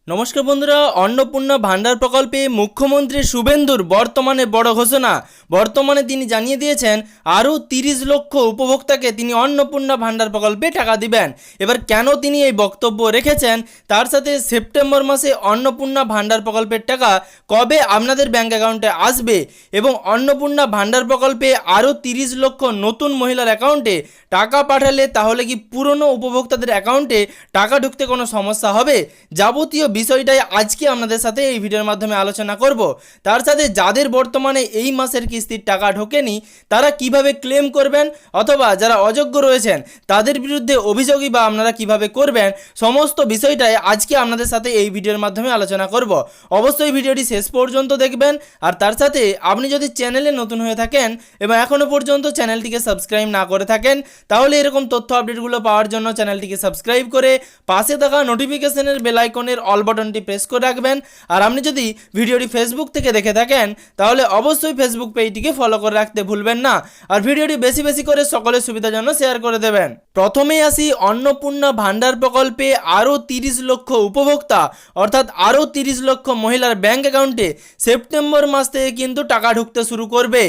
নমস্কার বন্ধুরা, অন্নপূর্ণা ভান্ডার প্রকল্পে মুখ্যমন্ত্রী শুভেন্দুর বর্তমানে বড় ঘোষণা। বর্তমানে তিনি জানিয়ে দিয়েছেন আরও 30 লক্ষ উপভোক্তাকে তিনি অন্নপূর্ণা ভান্ডার প্রকল্পে টাকা দিবেন। এবার কেন তিনি এই বক্তব্য রেখেছেন, তার সাথে সেপ্টেম্বর মাসে অন্নপূর্ণা ভান্ডার প্রকল্পের টাকা কবে আপনাদের ব্যাঙ্ক অ্যাকাউন্টে আসবে এবং অন্নপূর্ণা ভান্ডার প্রকল্পে আরও 30 লক্ষ নতুন মহিলার অ্যাকাউন্টে টাকা পাঠালে তাহলে কি পুরনো উপভোক্তাদের অ্যাকাউন্টে টাকা ঢুকতে কোনো সমস্যা হবে, যাবতীয় বিষয়টাই আজকে আপনাদের সাথে এই ভিডিওর মাধ্যমে আলোচনা করব। তার সাথে যাদের বর্তমানে এই মাসের কিস্তির টাকা ঢোকেনি তারা কিভাবে ক্লেম করবেন, অথবা যারা অযোগ্য রয়েছেন তাদের বিরুদ্ধে অভিযোগই বা আপনারা কিভাবে করবেন, সমস্ত বিষয়টাই আজকে আপনাদের সাথে এই ভিডিওর মাধ্যমে আলোচনা করব। অবশ্যই ভিডিওটি শেষ পর্যন্ত দেখবেন। আর তার সাথে আপনি যদি চ্যানেলে নতুন হয়ে থাকেন এবং এখনও পর্যন্ত চ্যানেলটিকে সাবস্ক্রাইব না করে থাকেন, তাহলে এরকম তথ্য আপডেটগুলো পাওয়ার জন্য চ্যানেলটিকে সাবস্ক্রাইব করে পাশে থাকা নোটিফিকেশনের বেল আইকনের অল বাটনটি প্রেস করে রাখবেন। আর আপনি যদি ভিডিওটি ফেসবুক থেকে দেখে থাকেন তাহলে অবশ্যই ফেসবুক পেজটিকে ফলো করে রাখতে ভুলবেন না। আর ভিডিওটি বেশি বেশি করে সকলের সুবিধার জন্য শেয়ার করে দেবেন। প্রথমেই আসি অন্নপূর্ণা ভান্ডার প্রকল্পে আরও 30 লক্ষ উপভোক্তা অর্থাৎ আরও 30 লক্ষ মহিলার ব্যাঙ্ক অ্যাকাউন্টে সেপ্টেম্বর মাস থেকে কিন্তু টাকা ঢুকতে শুরু করবে।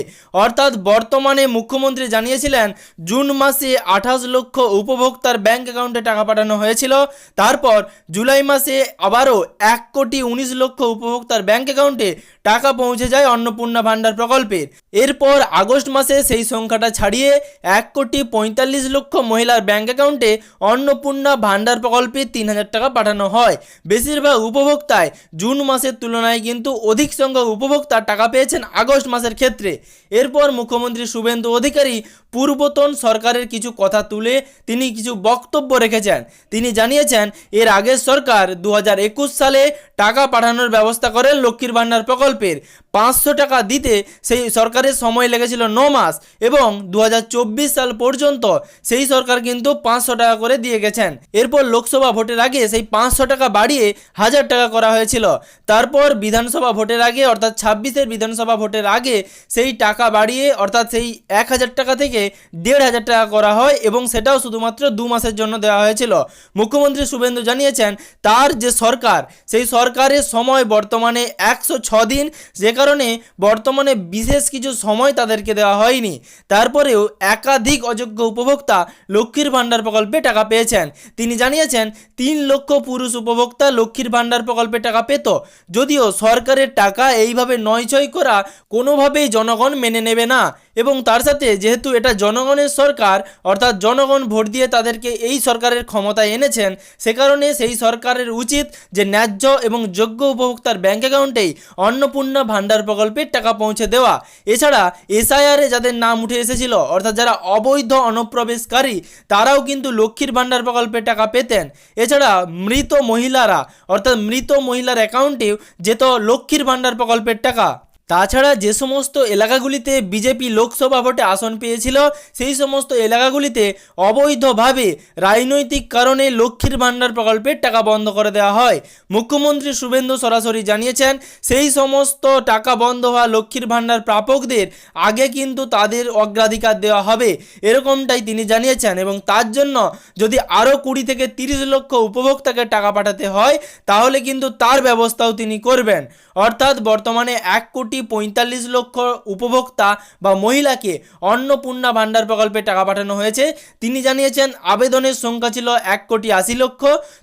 অর্থাৎ বর্তমানে মুখ্যমন্ত্রী জানিয়েছিলেন জুন মাসে 28 লক্ষ উপভোক্তার ব্যাঙ্ক অ্যাকাউন্টে টাকা পাঠানো হয়েছিল। তারপর জুলাই মাসে আবারও 1,19 লক্ষ উপভোক্তার ব্যাঙ্ক অ্যাকাউন্টে টাকা পৌঁছে যায় অন্নপূর্ণা ভান্ডার প্রকল্পের। এরপর আগস্ট মাসে সেই সংখ্যাটা ছাড়িয়ে 1,45 লক্ষ মহিলার ব্যাঙ্ক অ্যাকাউন্টে অন্নপূর্ণা ভান্ডার প্রকল্পে 3,000 টাকা পাঠানো হয়। বেশিরভাগ উপভোক্তায় জুন মাসের তুলনায় কিন্তু অধিক সংখ্যক উপভোক্তা টাকা পেয়েছেন আগস্ট মাসের ক্ষেত্রে। এরপর মুখ্যমন্ত্রী শুভেন্দু অধিকারী পূর্বতন সরকারের কিছু কথা তুলে তিনি কিছু বক্তব্য রেখেছেন। তিনি জানিয়েছেন এর আগের সরকার 2021 সালে টাকা পাঠানোর ব্যবস্থা করেন লক্ষ্মীর ভান্ডার প্রকল্পের। 500 টাকা দিতে সেই সরকারের সময় লেগেছিল 9 মাস এবং 2024 সাল পর্যন্ত সেই সরকার কিন্তু 500 টাকা করে দিয়ে গেছেন। এরপর লোকসভা ভোটের আগে সেই 500 টাকা বাড়িয়ে 1000 টাকা করা হয়েছিল। তারপর বিধানসভা ভোটের আগে অর্থাৎ 26-এর বিধানসভা ভোটের আগে সেই টাকা বাড়িয়ে অর্থাৎ সেই 1000 টাকা থেকে 1500 টাকা করা হয় এবং সেটাও শুধুমাত্র 2 মাসের জন্য দেওয়া হয়েছিল। মুখ্যমন্ত্রী শুভেন্দু জানিয়েছেন তার যে সরকার সেই সরকারের সময় বর্তমানে 106 দিন, যে কারণে বর্তমানে বিশেষ কিছু সময় তাদেরকে দেওয়া হয়নি। তারপরেও একাধিক অযোগ্য উপভোক্তা লক্ষ্মীর ভান্ডার প্রকল্পে টাকা পেয়েছেন। তিনি জানিয়েছেন 3 লক্ষ পুরুষ উপভোক্তা লক্ষ্মীর ভান্ডার প্রকল্পে টাকা পেত। যদিও সরকারের টাকা এইভাবে নয়ছয় করা কোনোভাবেই জনগণ মেনে নেবে না এবং তার সাথে যেহেতু এটা জনগণের সরকার অর্থাৎ জনগণ ভোট দিয়ে তাদেরকে এই সরকারের ক্ষমতায় এনেছেন, সে কারণে সেই সরকারের উচিত যে ন্যায্য এবং যোগ্য উপভোক্তার ব্যাঙ্ক অ্যাকাউন্টেই অন্নপূর্ণা ভান্ডার প্রকল্পের টাকা পৌঁছে দেওয়া। এছাড়া এসআইআরে যাদের নাম উঠে এসেছিল অর্থাৎ যারা অবৈধ অনুপ্রবেশকারী তারাও কিন্তু লক্ষ্মীর ভান্ডার প্রকল্পের টাকা পেতেন। এছাড়া মৃত মহিলারা অর্থাৎ মৃত মহিলার অ্যাকাউন্টেও যেত লক্ষ্মীর ভান্ডার প্রকল্পের টাকা। তাছাড়া যে সমস্ত এলাকাগুলিতে বিজেপি লোকসভা ভোটে আসন পেয়েছিল সেই সমস্ত এলাকাগুলিতে অবৈধভাবে রাজনৈতিক কারণে লক্ষ্মীর ভান্ডার প্রকল্পের টাকা বন্ধ করে দেওয়া হয়। মুখ্যমন্ত্রী শুভেন্দু সরাসরি জানিয়েছেন সেই সমস্ত টাকা বন্ধ হওয়া লক্ষ্মীর ভান্ডার প্রাপকদের আগে কিন্তু তাদের অগ্রাধিকার দেওয়া হবে, এরকমটাই তিনি জানিয়েছেন। এবং তার জন্য যদি আরও 20 থেকে 30 লক্ষ উপভোক্তাকে টাকা পাঠাতে হয় তাহলে কিন্তু তার ব্যবস্থাও তিনি করবেন। অর্থাৎ বর্তমানে 1,45 লক্ষ উপভোক্তা বা মহিলাকে অন্নপূর্ণা ভান্ডার প্রকল্পে টাকা পাঠানো হয়েছে। তিনি জানিয়েছেন আবেদনের সংখ্যা ছিল 1,80 লক্ষ,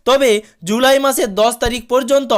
তবে জুলাই মাসের 10 তারিখ পর্যন্ত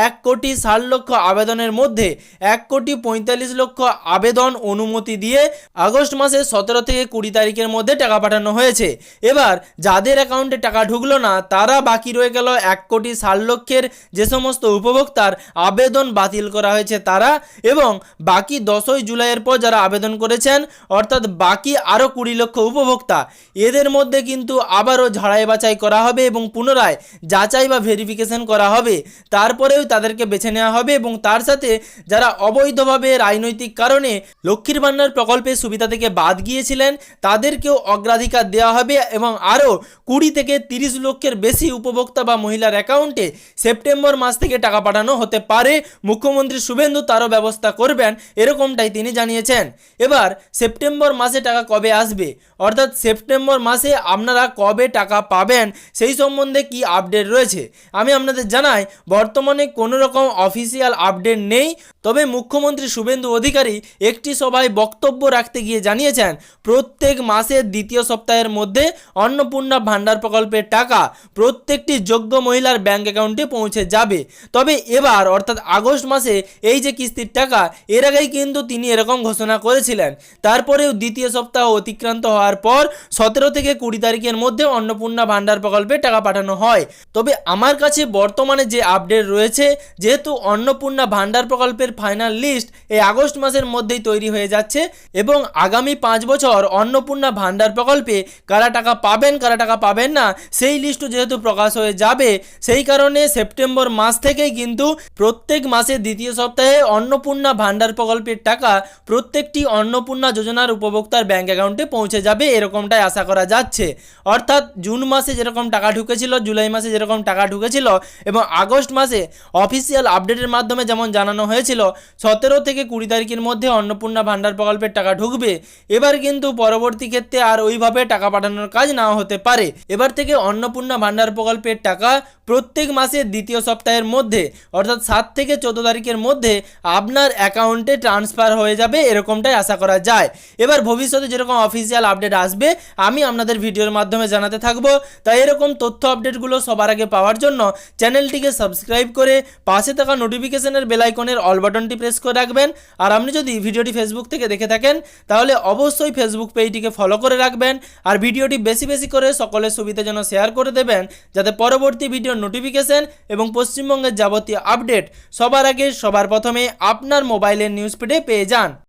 1,60 লক্ষ আবেদনের মধ্যে 1,45 লক্ষ আবেদন অনুমতি দিয়ে আগস্ট মাসের 17 থেকে 20 তারিখের মধ্যে টাকা পাঠানো হয়েছে। এবার যাদের অ্যাকাউন্টে টাকা ঢুকলো না তারা বাকি রয়ে গেল 1,60 লক্ষের যে সমস্ত উপভোক্তার আবেদন বাতিল করা হয়েছে তারা, এবং বাকি 10ই জুলাইয়ের পর যারা আবেদন করেছেন অর্থাৎ বাকি আরও 20 লক্ষ উপভোক্তা, এদের মধ্যে কিন্তু আবারও ঝাড়াই বাছাই করা হবে এবং পুনরায় যাচাই বা ভেরিফিকেশন করা হবে। তারপরেও তাদেরকে বেছে নেওয়া হবে এবং তার সাথে যারা অবৈধভাবে রাজনৈতিক কারণে লক্ষ্মীর ভান্ডার প্রকল্পের সুবিধা থেকে বাদ গিয়েছিলেন তাদেরকেও অগ্রাধিকার দেওয়া হবে এবং আরও 20 থেকে 30 লক্ষের বেশি উপভোক্তা বা মহিলার অ্যাকাউন্টে সেপ্টেম্বর মাস থেকে টাকা পাঠানো হতে পারে। মুখ্যমন্ত্রী শুভেন্দু তারও ব্যবস্থা করবেন, এরকমটাই তিনি জানিয়েছেন। এবার সেপ্টেম্বর মাসে টাকা কবে আসবে, অর্থাৎ সেপ্টেম্বর মাসে আপনারা কবে টাকা পাবেন সেই সম্বন্ধে কি আপডেট রয়েছে আমি আপনাদের জানাই। বর্তমানে কোনো রকম অফিসিয়াল আপডেট নেই, তবে মুখ্যমন্ত্রী শুভেন্দু অধিকারী একটি সভায় বক্তব্য রাখতে গিয়ে জানিয়েছেন প্রত্যেক মাসের দ্বিতীয় সপ্তাহের মধ্যে অন্নপূর্ণা ভাণ্ডার প্রকল্পের টাকা প্রত্যেকটি যোগ্য মহিলার ব্যাংক অ্যাকাউন্টে পৌঁছে যাবে। তবে এবার অর্থাৎ আগস্ট মাসে এই যে কিস্তির টাকা, এর আগেই কিন্তু তিনি এরকম ঘোষণা করেছিলেন। তারপরেও দ্বিতীয় সপ্তাহ অতিক্রান্ত হওয়ার পর 17 থেকে 20 তারিখের মধ্যে অন্নপূর্ণা ভাণ্ডার প্রকল্পে টাকা পাঠানো হয়। তবে আমার কাছে বর্তমানে যে আপডেট রয়েছে, যেহেতু অন্নপূর্ণা ভাণ্ডার প্রকল্পের ফাইনাল লিস্ট এই আগস্ট মাসের মধ্যেই তৈরি হয়ে যাচ্ছে এবং আগামী 5 বছর অন্নপূর্ণা ভাণ্ডার প্রকল্পে কারা টাকা পাবেন কারা টাকা পাবেন না সেই লিস্টও যেহেতু প্রকাশ হয়ে যাবে, সেই কারণে সেপ্টেম্বর মাস থেকেই কিন্তু প্রত্যেক মাসের দ্বিতীয় সপ্তাহে অন্নপূর্ণা ভাণ্ডার প্রকল্পের টাকা প্রত্যেকটি অন্নপূর্ণা যোজনার উপভোক্তার ব্যাংক অ্যাকাউন্টে পৌঁছে যাবে, এরকমটাই আশা করা যাচ্ছে। অর্থাৎ জুন মাসে যেরকম টাকা ঢুকেছিল, জুলাই মাসে যেরকম টাকা ঢুকেছিল এবং আগস্ট মাসে অফিসিয়াল আপডেটের মাধ্যমে যেমন জানানো হয়েছিল 17 থেকে 20 তারিখের মধ্যে অন্নপূর্ণা ভাণ্ডার প্রকল্পের টাকা ঢুকবে, এবার কিন্তু পরবর্তী ক্ষেত্রে আর ওইভাবে টাকা পাঠানোর কাজ নাও হতে পারে। এবার থেকে অন্নপূর্ণা ভাণ্ডার প্রকল্পের টাকা প্রত্যেক মাসের দ্বিতীয় সপ্তাহের মধ্যে অর্থাৎ 7 থেকে 14 তারিখের মধ্যে আপনার অ্যাকাউন্টে ট্রান্সফার হয়ে যাবে, এরকমটাই আশা করা যায়। এবার ভবিষ্যতে যেরকম অফিসিয়াল আপডেট আসবে আমি আপনাদের ভিডিওর মাধ্যমে জানাতে থাকবো। তাই এরকম তথ্য আপডেটগুলো সবার আগে পাওয়ার জন্য চ্যানেলটিকে সাবস্ক্রাইব করে পাশে থাকা নোটিফিকেশনের বেল আইকনের অল বাটনটি প্রেস করে রাখবেন। আর আপনি যদি ভিডিওটি ফেসবুক থেকে দেখে থাকেন তাহলে অবশ্যই ফেসবুক পেজটিকে ফলো করে রাখবেন আর ভিডিওটি বেশি বেশি করে সকলের সুবিধার জন্য শেয়ার করে দেবেন, যাতে পরবর্তী ভিডিওর নোটিফিকেশন এবং পশ্চিমবঙ্গের যাবতীয় আপডেট সবার আগে সবার প্রথমে আপনার মোবাইলের নিউজ ফিডে পেয়ে যান।